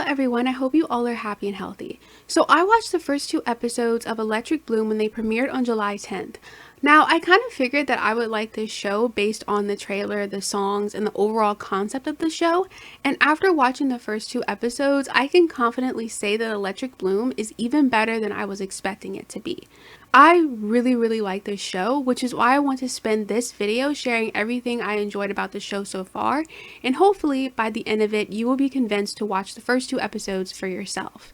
everyone, I hope you all are happy and healthy. So I watched the first two episodes of Electric Bloom when they premiered on July 10th. Now, I kind of figured that I would like this show based on the trailer, the songs, and the overall concept of the show, and after watching the first two episodes, I can confidently say that Electric Bloom is even better than I was expecting it to be. I really like this show, which is why I want to spend this video sharing everything I enjoyed about the show so far, and hopefully by the end of it you will be convinced to watch the first two episodes for yourself.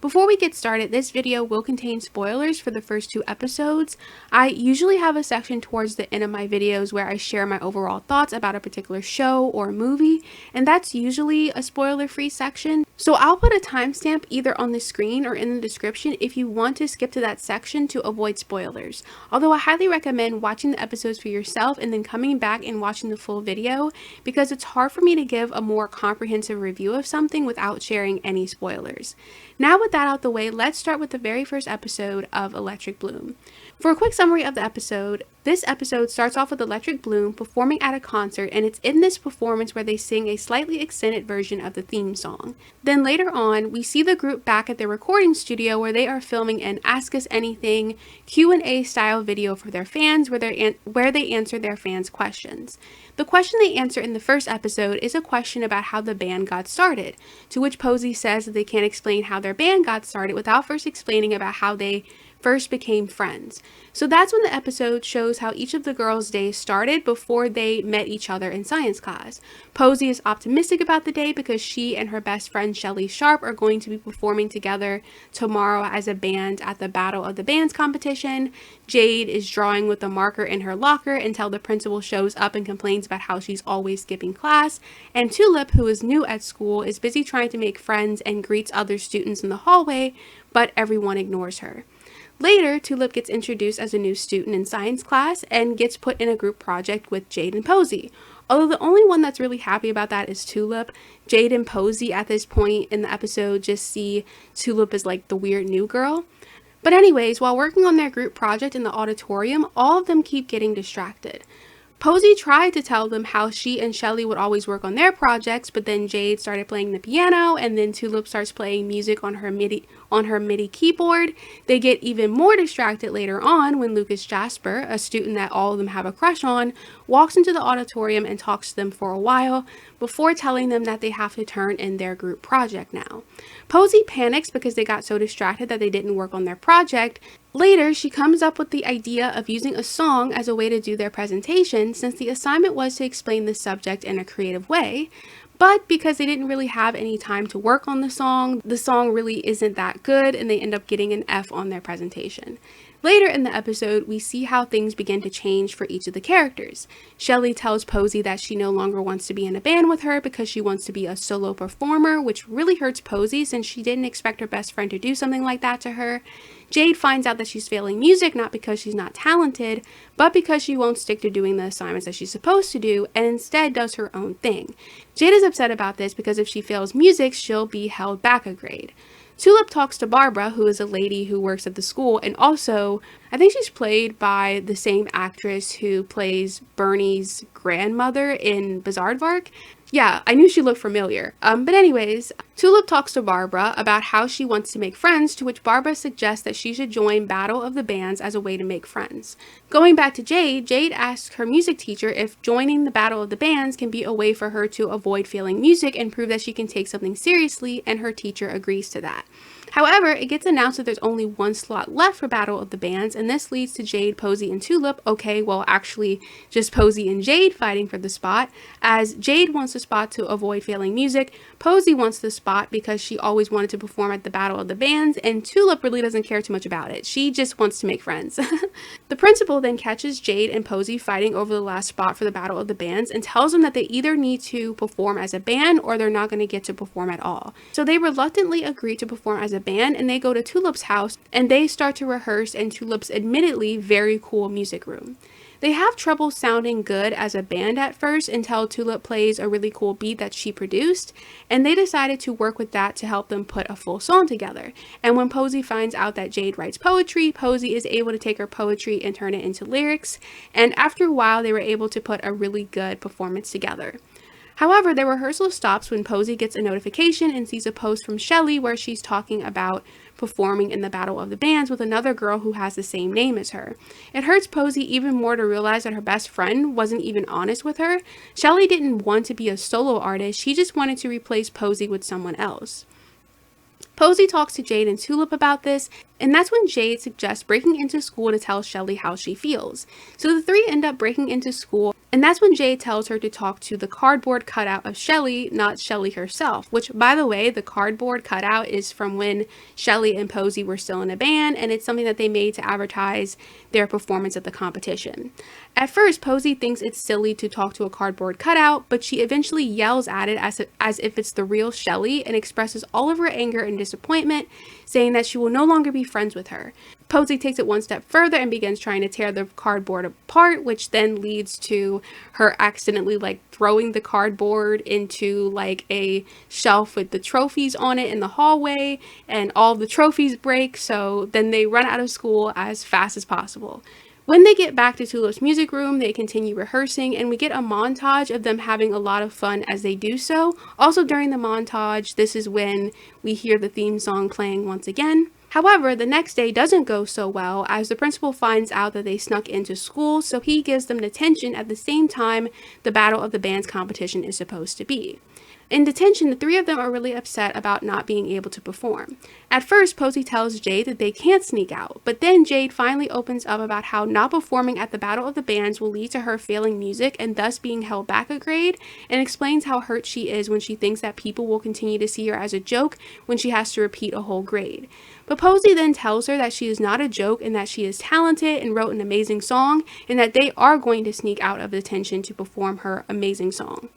Before we get started, this video will contain spoilers for the first two episodes. I usually have a section towards the end of my videos where I share my overall thoughts about a particular show or movie, and that's usually a spoiler-free section. So I'll put a timestamp either on the screen or in the description if you want to skip to that section to avoid spoilers. Although I highly recommend watching the episodes for yourself and then coming back and watching the full video, because it's hard for me to give a more comprehensive review of something without sharing any spoilers. Now with that out the way, let's start with the very first episode of Electric Bloom. For a quick summary of the episode, this episode starts off with Electric Bloom performing at a concert, and it's in this performance where they sing a slightly extended version of the theme song. Then later on, we see the group back at their recording studio where they are filming an Ask Us Anything Q&A style video for their fans where they answer their fans' questions. The question they answer in the first episode is a question about how the band got started, to which Posey says that they can't explain how their band got started without first explaining about how they first became friends. So that's when the episode shows how each of the girls' days started before they met each other in science class. Posey is optimistic about the day because she and her best friend Shelly Sharp are going to be performing together tomorrow as a band at the Battle of the Bands competition. Jade is drawing with a marker in her locker until the principal shows up and complains about how she's always skipping class. And Tulip, who is new at school, is busy trying to make friends and greets other students in the hallway, but everyone ignores her. Later, Tulip gets introduced as a new student in science class and gets put in a group project with Jade and Posey. Although the only one that's really happy about that is Tulip, Jade and Posey at this point in the episode just see Tulip as like the weird new girl. But anyways, while working on their group project in the auditorium, all of them keep getting distracted. Posey tried to tell them how she and Shelly would always work on their projects, but then Jade started playing the piano, and then Tulip starts playing music on her MIDI keyboard. They get even more distracted later on when Lucas Jasper, a student that all of them have a crush on, walks into the auditorium and talks to them for a while before telling them that they have to turn in their group project now. Posey panics because they got so distracted that they didn't work on their project. Later, she comes up with the idea of using a song as a way to do their presentation, since the assignment was to explain the subject in a creative way. But because they didn't really have any time to work on the song really isn't that good, and they end up getting an F on their presentation. Later in the episode, we see how things begin to change for each of the characters. Shelly tells Posey that she no longer wants to be in a band with her because she wants to be a solo performer, which really hurts Posey since she didn't expect her best friend to do something like that to her. Jade finds out that she's failing music not because she's not talented, but because she won't stick to doing the assignments that she's supposed to do and instead does her own thing. Jade is upset about this because if she fails music, she'll be held back a grade. Tulip talks to Barbara, who is a lady who works at the school, and also, I think she's played by the same actress who plays Bernie's grandmother in Bizaardvark. Yeah, I knew she looked familiar. But anyways, Tulip talks to Barbara about how she wants to make friends, to which Barbara suggests that she should join Battle of the Bands as a way to make friends. Going back to Jade, Jade asks her music teacher if joining the Battle of the Bands can be a way for her to avoid failing music and prove that she can take something seriously, and her teacher agrees to that. However, it gets announced that there's only one slot left for Battle of the Bands, and this leads to Jade, Posey, and Tulip, actually just Posey and Jade fighting for the spot, as Jade wants the spot to avoid failing music, Posey wants the spot because she always wanted to perform at the Battle of the Bands, and Tulip really doesn't care too much about it. She just wants to make friends. The principal then catches Jade and Posey fighting over the last spot for the Battle of the Bands and tells them that they either need to perform as a band or they're not going to get to perform at all. So they reluctantly agree to perform as a band, and they go to Tulip's house and they start to rehearse in Tulip's admittedly very cool music room. They have trouble sounding good as a band at first until Tulip plays a really cool beat that she produced, and they decided to work with that to help them put a full song together. And when Posey finds out that Jade writes poetry, Posey is able to take her poetry and turn it into lyrics, and after a while they were able to put a really good performance together. However, their rehearsal stops when Posey gets a notification and sees a post from Shelley where she's talking about performing in the Battle of the Bands with another girl who has the same name as her. It hurts Posey even more to realize that her best friend wasn't even honest with her. Shelley didn't want to be a solo artist, she just wanted to replace Posey with someone else. Posey talks to Jade and Tulip about this, and that's when Jade suggests breaking into school to tell Shelley how she feels. So the three end up breaking into school, and that's when Jade tells her to talk to the cardboard cutout of Shelley, not Shelley herself, which, by the way, the cardboard cutout is from when Shelley and Posey were still in a band, and it's something that they made to advertise their performance at the competition. At first, Posey thinks it's silly to talk to a cardboard cutout, but she eventually yells at it as if it's the real Shelley and expresses all of her anger and disappointment, saying that she will no longer be friends with her. Posey takes it one step further and begins trying to tear the cardboard apart, which then leads to her accidentally throwing the cardboard into a shelf with the trophies on it in the hallway, and all the trophies break, so then they run out of school as fast as possible. When they get back to Tulip's music room, they continue rehearsing, and we get a montage of them having a lot of fun as they do so. Also during the montage, this is when we hear the theme song playing once again. However, the next day doesn't go so well as the principal finds out that they snuck into school, so he gives them detention at the same time the Battle of the Bands competition is supposed to be. In detention, the three of them are really upset about not being able to perform. At first, Posey tells Jade that they can't sneak out, but then Jade finally opens up about how not performing at the Battle of the Bands will lead to her failing music and thus being held back a grade, and explains how hurt she is when she thinks that people will continue to see her as a joke when she has to repeat a whole grade. But Posey then tells her that she is not a joke and that she is talented and wrote an amazing song, and that they are going to sneak out of detention to perform her amazing song.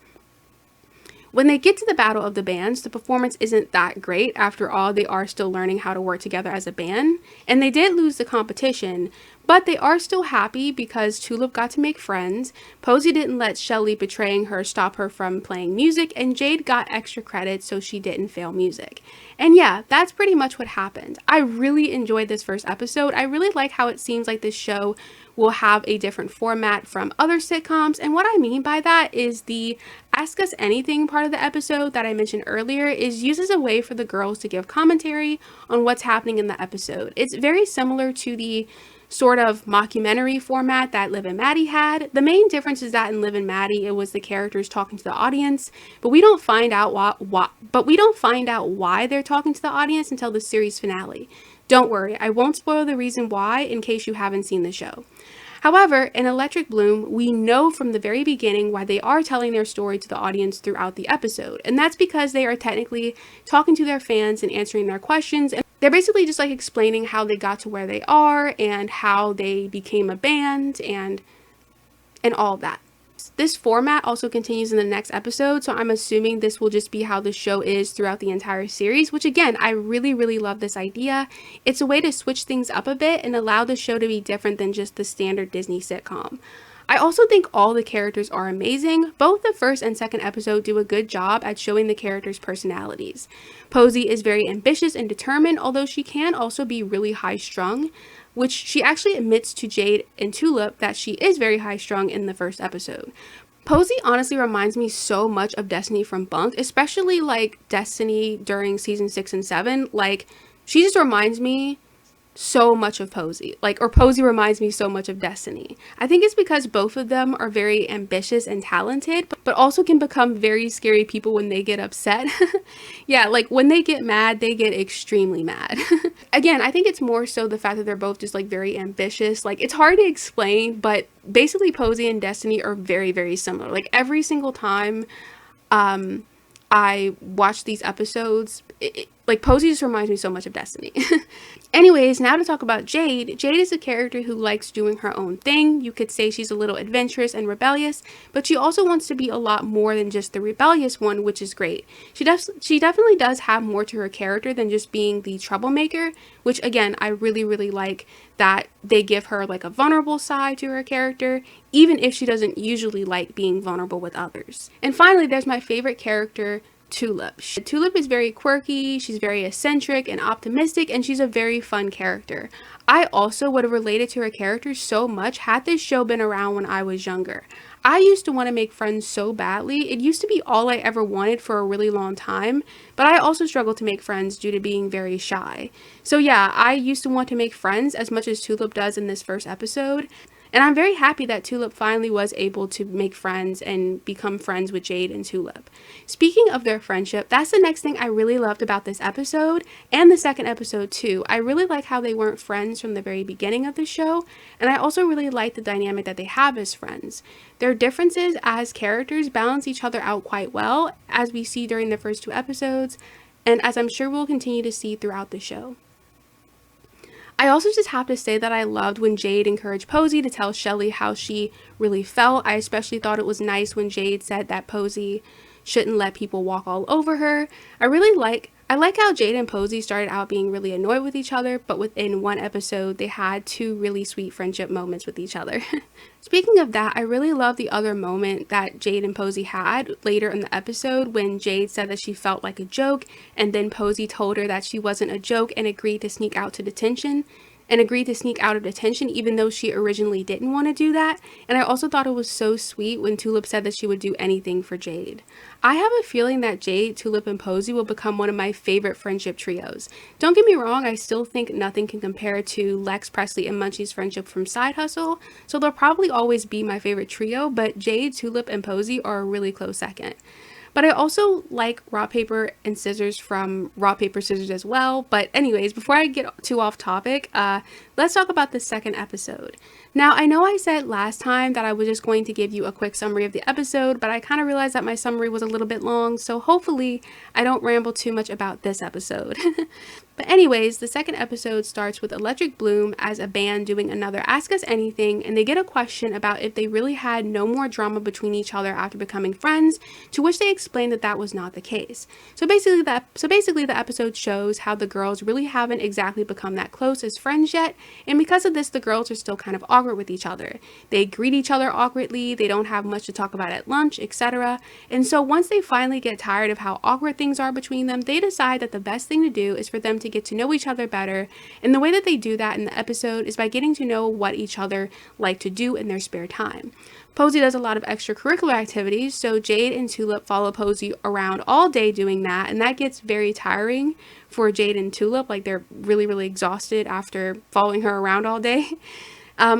When they get to the Battle of the Bands, the performance isn't that great. After all, they are still learning how to work together as a band, and they did lose the competition, but they are still happy because Tulip got to make friends, Posey didn't let Shelley betraying her stop her from playing music, and Jade got extra credit so she didn't fail music. And yeah, that's pretty much what happened. I really enjoyed this first episode. I really like how it seems like this show will have a different format from other sitcoms, and what I mean by that is the Ask Us Anything part of the episode that I mentioned earlier is used as a way for the girls to give commentary on what's happening in the episode. It's very similar to the sort of mockumentary format that Liv and Maddie had. The main difference is that in Liv and Maddie, it was the characters talking to the audience, but we don't find out why they're talking to the audience until the series finale. Don't worry, I won't spoil the reason why in case you haven't seen the show. However, in Electric Bloom, we know from the very beginning why they are telling their story to the audience throughout the episode, and that's because they are technically talking to their fans and answering their questions, and they're basically just explaining how they got to where they are and how they became a band and all of that. This format also continues in the next episode, so I'm assuming this will just be how the show is throughout the entire series, which again, I really love this idea. It's a way to switch things up a bit and allow the show to be different than just the standard Disney sitcom. I also think all the characters are amazing. Both the first and second episode do a good job at showing the characters' personalities. Posey is very ambitious and determined, although she can also be really high-strung, which she actually admits to Jade and Tulip that she is very high-strung in the first episode. Posey honestly reminds me so much of Destiny from Bunk, especially Destiny during season 6 and 7. She just reminds me so much of Posey, or Posey reminds me so much of Destiny. I think it's because both of them are very ambitious and talented, but also can become very scary people when they get upset. Yeah, when they get mad, they get extremely mad. Again, I think it's more so the fact that they're both just very ambitious. It's hard to explain, but basically Posey and Destiny are very similar. Every single time I watch these episodes, Posey just reminds me so much of Destiny. Anyways, now to talk about Jade. Jade is a character who likes doing her own thing. You could say she's a little adventurous and rebellious, but she also wants to be a lot more than just the rebellious one, which is great. She definitely does have more to her character than just being the troublemaker, which again, I really like that they give her a vulnerable side to her character, even if she doesn't usually like being vulnerable with others. And finally, there's my favorite character, Tulip. Tulip is very quirky, she's very eccentric and optimistic, and she's a very fun character. I also would have related to her character so much had this show been around when I was younger. I used to want to make friends so badly. It used to be all I ever wanted for a really long time, but I also struggle to make friends due to being very shy. So yeah, I used to want to make friends as much as Tulip does in this first episode. And I'm very happy that Tulip finally was able to make friends and become friends with Jade and Tulip. Speaking of their friendship, that's the next thing I really loved about this episode and the second episode too. I really like how they weren't friends from the very beginning of the show, and I also really like the dynamic that they have as friends. Their differences as characters balance each other out quite well, as we see during the first two episodes, and as I'm sure we'll continue to see throughout the show. I also just have to say that I loved when Jade encouraged Posey to tell Shelly how she really felt. I especially thought it was nice when Jade said that Posey shouldn't let people walk all over her. I like how Jade and Posey started out being really annoyed with each other, but within one episode, they had two really sweet friendship moments with each other. Speaking of that, I really love the other moment that Jade and Posey had later in the episode when Jade said that she felt like a joke, and then Posey told her that she wasn't a joke and agreed to sneak out of detention even though she originally didn't want to do that. And I also thought it was so sweet when Tulip said that she would do anything for Jade. I have a feeling that Jade, Tulip, and Posey will become one of my favorite friendship trios. Don't get me wrong, I still think nothing can compare to Lex, Presley, and Munchie's friendship from Side Hustle, so they'll probably always be my favorite trio, but Jade, Tulip, and Posey are a really close second. But I also like rock, paper, and scissors from Rock, Paper, Scissors as well. But anyways, before I get too off topic, let's talk about the second episode. Now, I know I said last time that I was just going to give you a quick summary of the episode, but I kind of realized that my summary was a little bit long, so hopefully I don't ramble too much about this episode. But anyways, the second episode starts with Electric Bloom as a band doing another Ask Us Anything, and they get a question about if they really had no more drama between each other after becoming friends, to which they explain that that was not the case. So basically the episode shows how the girls really haven't exactly become that close as friends yet, and because of this, the girls are still kind of awkward with each other. They greet each other awkwardly, they don't have much to talk about at lunch, etc. And so once they finally get tired of how awkward things are between them, they decide that the best thing to do is for them to get to know each other better, and the way that they do that in the episode is by getting to know what each other like to do in their spare time. Posey does a lot of extracurricular activities, so Jade and Tulip follow Posey around all day doing that, and that gets very tiring for Jade and Tulip. Like, they're really exhausted after following her around all day.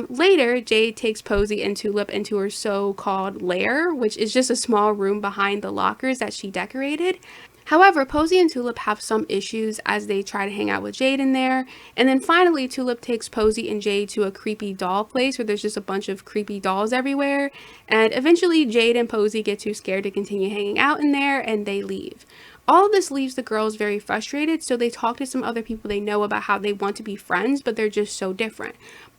Later, Jade takes Posey and Tulip into her so-called lair, which is just a small room behind the lockers that she decorated. However, Posey and Tulip have some issues as they try to hang out with Jade in there. And then finally, Tulip takes Posey and Jade to a creepy doll place where there's just a bunch of creepy dolls everywhere. And eventually, Jade and Posey get too scared to continue hanging out in there and they leave. All of this leaves the girls very frustrated, so they talk to some other people they know about how they want to be friends, but they're just so different.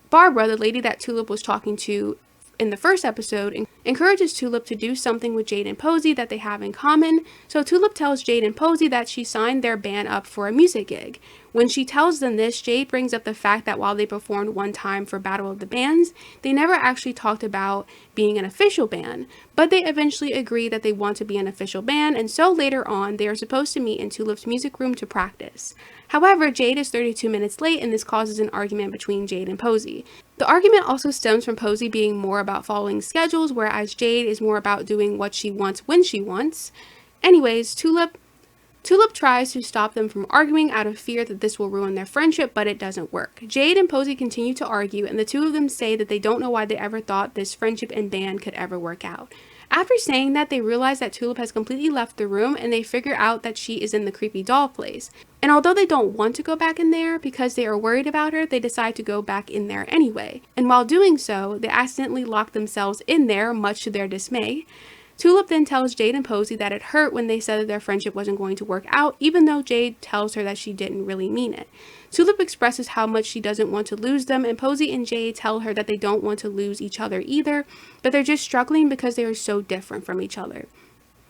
Barbara, the lady that Tulip was talking to in the first episode, encourages Tulip to do something with Jade and Posey that they have in common. So Tulip tells Jade and Posey that she signed their band up for a music gig. When she tells them this, Jade brings up the fact that while they performed one time for Battle of the Bands, they never actually talked about being an official band, but they eventually agree that they want to be an official band, and so later on, they are supposed to meet in Tulip's music room to practice. However, Jade is 32 minutes late, and this causes an argument between Jade and Posey. The argument also stems from Posey being more about following schedules, whereas Jade is more about doing what she wants when she wants. Anyways, Tulip tries to stop them from arguing out of fear that this will ruin their friendship, but it doesn't work. Jade and Posey continue to argue, and the two of them say that they don't know why they ever thought this friendship and band could ever work out. After saying that, they realize that Tulip has completely left the room, and they figure out that she is in the creepy doll place. And although they don't want to go back in there because they are worried about her, they decide to go back in there anyway. And while doing so, they accidentally lock themselves in there, much to their dismay. Tulip then tells Jade and Posey that it hurt when they said that their friendship wasn't going to work out, even though Jade tells her that she didn't really mean it. Tulip expresses how much she doesn't want to lose them, and Posey and Jade tell her that they don't want to lose each other either, but they're just struggling because they are so different from each other.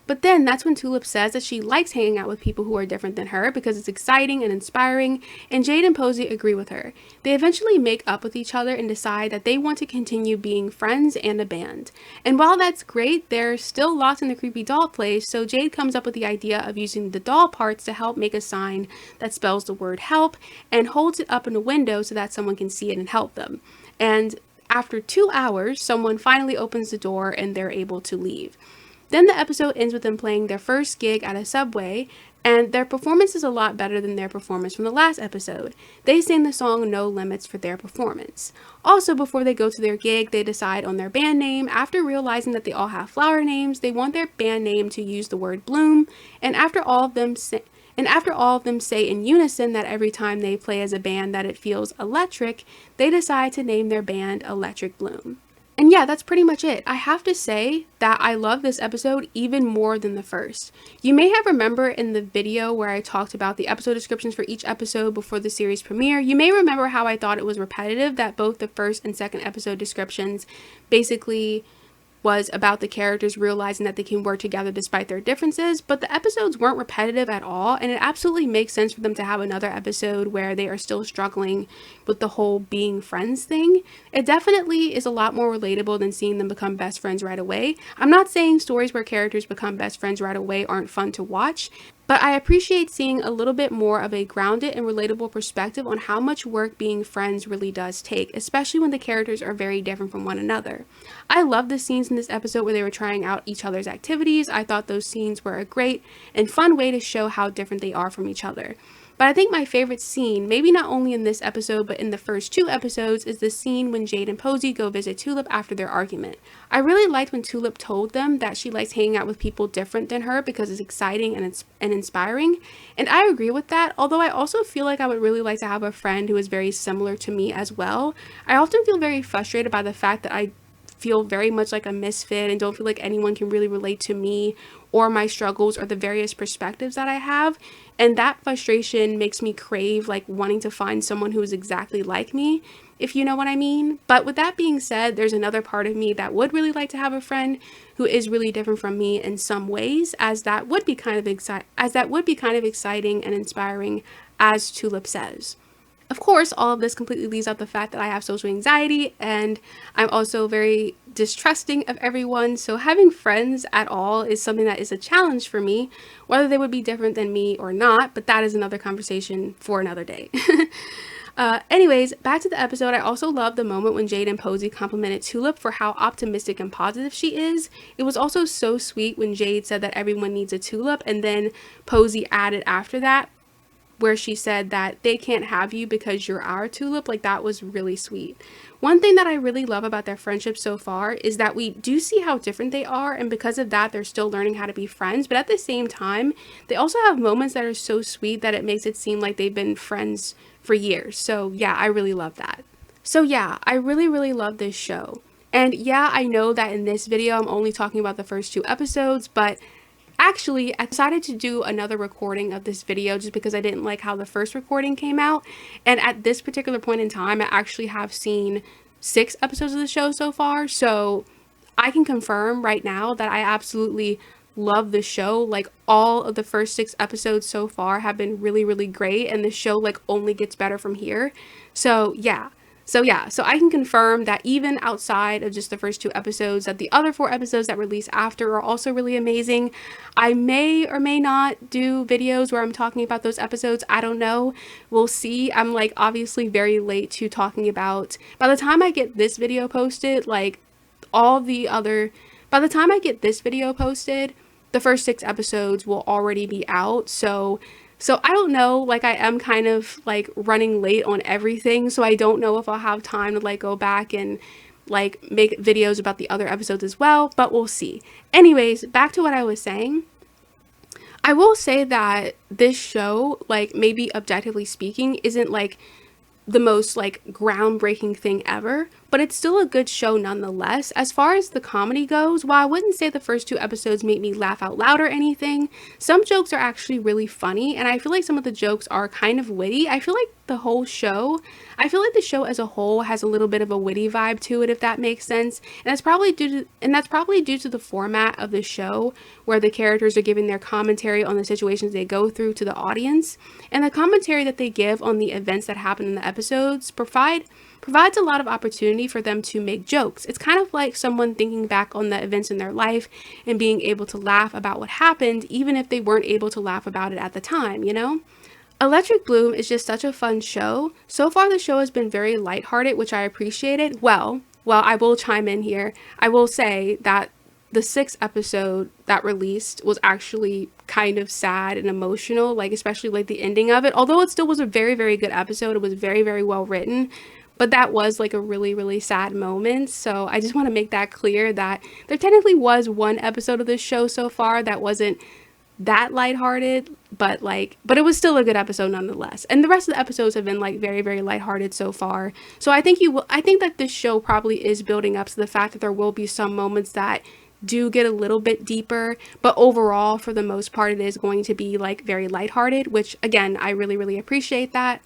But then that's when Tulip says that she likes hanging out with people who are different than her because it's exciting and inspiring, and Jade and Posey agree with her. They eventually make up with each other and decide that they want to continue being friends and a band. And while that's great, they're still lost in the creepy doll place, so Jade comes up with the idea of using the doll parts to help make a sign that spells the word help and holds it up in a window so that someone can see it and help them. And after 2 hours, someone finally opens the door and they're able to leave. Then the episode ends with them playing their first gig at a Subway, and their performance is a lot better than their performance from the last episode. They sing the song No Limits for their performance. Also, before they go to their gig, they decide on their band name. After realizing that they all have flower names, they want their band name to use the word bloom, and after all of them say in unison that every time they play as a band that it feels electric, they decide to name their band Electric Bloom. And yeah, that's pretty much it. I have to say that I love this episode even more than the first. You may have remembered in the video where I talked about the episode descriptions for each episode before the series premiere, you may remember how I thought it was repetitive, that both the first and second episode descriptions basically was about the characters realizing that they can work together despite their differences, but the episodes weren't repetitive at all, and it absolutely makes sense for them to have another episode where they are still struggling with the whole being friends thing. It definitely is a lot more relatable than seeing them become best friends right away. I'm not saying stories where characters become best friends right away aren't fun to watch, but I appreciate seeing a little bit more of a grounded and relatable perspective on how much work being friends really does take, especially when the characters are very different from one another. I love the scenes in this episode where they were trying out each other's activities. I thought those scenes were a great and fun way to show how different they are from each other. But I think my favorite scene, maybe not only in this episode, but in the first 2 episodes, is the scene when Jade and Posey go visit Tulip after their argument. I really liked when Tulip told them that she likes hanging out with people different than her because it's exciting and inspiring. And I agree with that, although I also feel like I would really like to have a friend who is very similar to me as well. I often feel very frustrated by the fact that I feel very much like a misfit and don't feel like anyone can really relate to me or my struggles or the various perspectives that I have. And that frustration makes me crave like wanting to find someone who is exactly like me, if you know what I mean. But with that being said, there's another part of me that would really like to have a friend who is really different from me in some ways, as that would be kind of exciting and inspiring, as Tulip says. Of course, all of this completely leaves out the fact that I have social anxiety and I'm also very distrusting of everyone. So having friends at all is something that is a challenge for me, whether they would be different than me or not, but that is another conversation for another day. Anyways, back to the episode. I also love the moment when Jade and Posey complimented Tulip for how optimistic and positive she is. It was also so sweet when Jade said that everyone needs a tulip, and then Posey added after that, where she said that they can't have you because you're our tulip. Like, that was really sweet. One thing that I really love about their friendship so far is that we do see how different they are, and because of that they're still learning how to be friends, but at the same time they also have moments that are so sweet that it makes it seem like they've been friends for years. So yeah, I really love that. So yeah, I really love this show. And yeah, I know that in this video I'm only talking about the first 2 episodes, but actually, I decided to do another recording of this video just because I didn't like how the first recording came out. And at this particular point in time, I actually have seen 6 episodes of the show so far. So I can confirm right now that I absolutely love the show. Like, all of the first 6 episodes so far have been really great. And the show like only gets better from here. So yeah. So I can confirm that even outside of just the first 2 episodes, that the other 4 episodes that release after are also really amazing. I may or may not do videos where I'm talking about those episodes. I don't know. We'll see. I'm like obviously very late to talking about, by the time I get this video posted, like by the time I get this video posted, the first 6 episodes will already be out. So I don't know, like I am kind of like running late on everything, so I don't know if I'll have time to like go back and like make videos about the other episodes as well, but we'll see. Anyways, back to what I was saying. I will say that this show, like maybe objectively speaking, isn't like the most like groundbreaking thing ever, but it's still a good show nonetheless. As far as the comedy goes, while I wouldn't say the first 2 episodes made me laugh out loud or anything, some jokes are actually really funny, and I feel like some of the jokes are kind of witty. I feel like the show as a whole has a little bit of a witty vibe to it, if that makes sense. And that's probably due to the format of the show, where the characters are giving their commentary on the situations they go through to the audience, and the commentary that they give on the events that happen in the episodes provides a lot of opportunity for them to make jokes. It's kind of like someone thinking back on the events in their life and being able to laugh about what happened, even if they weren't able to laugh about it at the time, you know? Electric Bloom is just such a fun show. So far the show has been very lighthearted, which I appreciated. Well, well, I will chime in here. I will say that the sixth episode that released was actually kind of sad and emotional, like especially like the ending of it. Although it still was a very, very good episode, it was very, very well written. But that was like a really, really sad moment. So I just want to make that clear that there technically was one episode of this show so far that wasn't that lighthearted, but it was still a good episode nonetheless. And the rest of the episodes have been like very, very lighthearted so far. So I think that this show probably is building up to the fact that there will be some moments that do get a little bit deeper, but overall, for the most part, it is going to be like very lighthearted, which again, I really, really appreciate that.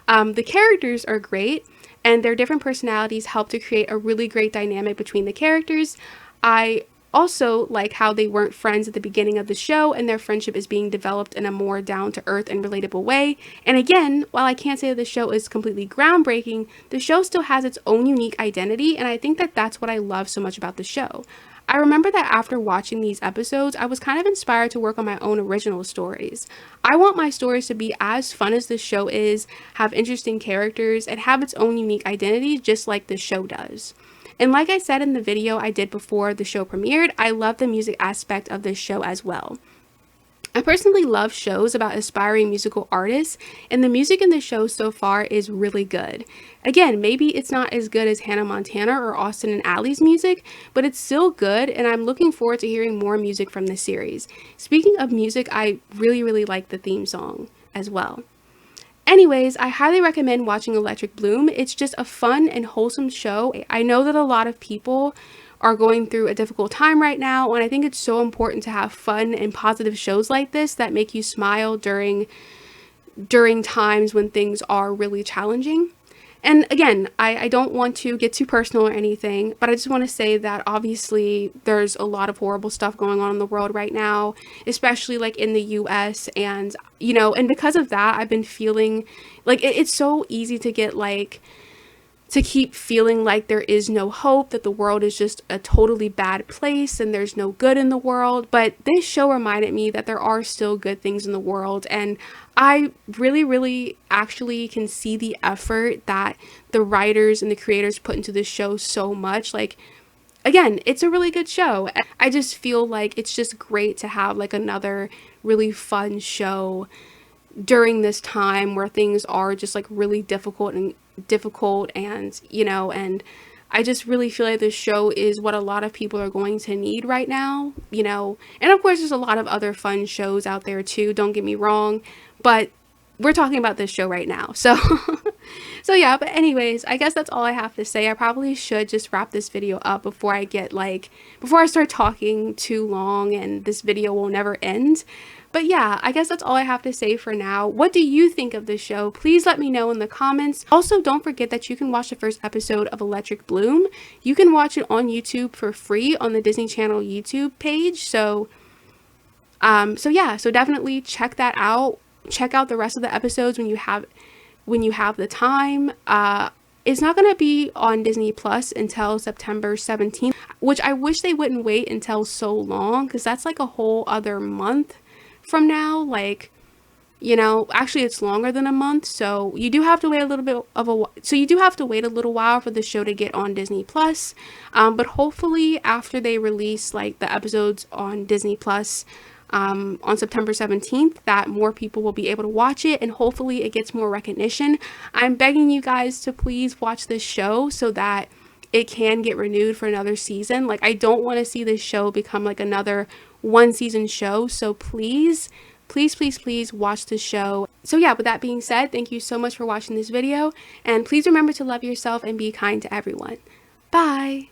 The characters are great, and their different personalities help to create a really great dynamic between the characters. I also like how they weren't friends at the beginning of the show, and their friendship is being developed in a more down-to-earth and relatable way. And again, while I can't say that the show is completely groundbreaking, the show still has its own unique identity, and I think that that's what I love so much about the show. I remember that after watching these episodes, I was kind of inspired to work on my own original stories. I want my stories to be as fun as this show is, have interesting characters, and have its own unique identity, just like the show does. And like I said in the video I did before the show premiered, I love the music aspect of this show as well. I personally love shows about aspiring musical artists, and the music in the show so far is really good. Again, maybe it's not as good as Hannah Montana or Austin and Ally's music, but it's still good, and I'm looking forward to hearing more music from this series. Speaking of music, I really, really like the theme song as well. Anyways, I highly recommend watching Electric Bloom. It's just a fun and wholesome show. I know that a lot of people are going through a difficult time right now, and I think it's so important to have fun and positive shows like this that make you smile during times when things are really challenging. And again, I don't want to get too personal or anything, but I just want to say that obviously there's a lot of horrible stuff going on in the world right now, especially like in the US. And, and because of that, I've been feeling like it's so easy to get like, to keep feeling like there is no hope, that the world is just a totally bad place and there's no good in the world. But this show reminded me that there are still good things in the world, and I really, really actually can see the effort that the writers and the creators put into this show so much. Like, again, it's a really good show. I just feel like it's just great to have like another really fun show during this time where things are just like really difficult and and I just really feel like this show is what a lot of people are going to need right now, and of course there's a lot of other fun shows out there too, don't get me wrong, but we're talking about this show right now. So so yeah, but anyways, I guess that's all I have to say. I probably should just wrap this video up before I start talking too long and this video will never end. But yeah, I guess that's all I have to say for now. What do you think of this show? Please let me know in the comments. Also, don't forget that you can watch the first episode of Electric Bloom. You can watch it on YouTube for free on the Disney Channel YouTube page. So definitely check that out. Check out the rest of the episodes when you have the time. It's not going to be on Disney Plus until September 17th, which I wish they wouldn't wait until so long, because that's like a whole other month from now. Like, actually it's longer than a month, so you do have to wait a little while for the show to get on Disney Plus. But hopefully after they release like the episodes on Disney Plus on September 17th, that more people will be able to watch it, and hopefully it gets more recognition. I'm begging you guys to please watch this show so that it can get renewed for another season. Like, I don't want to see this show become like another one season show, so please watch the show. So yeah, with that being said, thank you so much for watching this video, and please remember to love yourself and be kind to everyone. Bye.